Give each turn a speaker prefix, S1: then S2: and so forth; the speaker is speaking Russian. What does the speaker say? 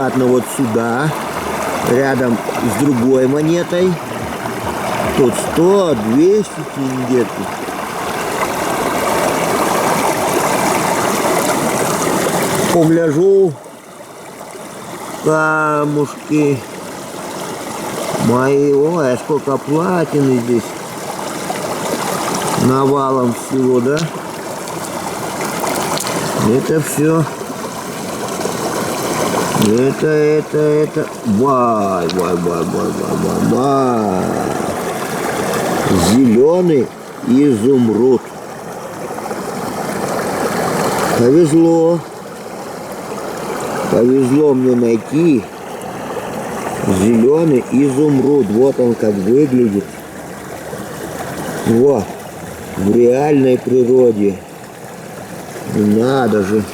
S1: Ладно, вот сюда, рядом с другой монетой. Тут 100, 200 тенге. Погляжу, камушки мои. Ой, сколько платины здесь. Навалом всего, да? Это все. Это. Вай. Зеленый изумруд. Повезло мне найти зеленый изумруд. Вот он как выглядит. Вот. В реальной природе. Надо же.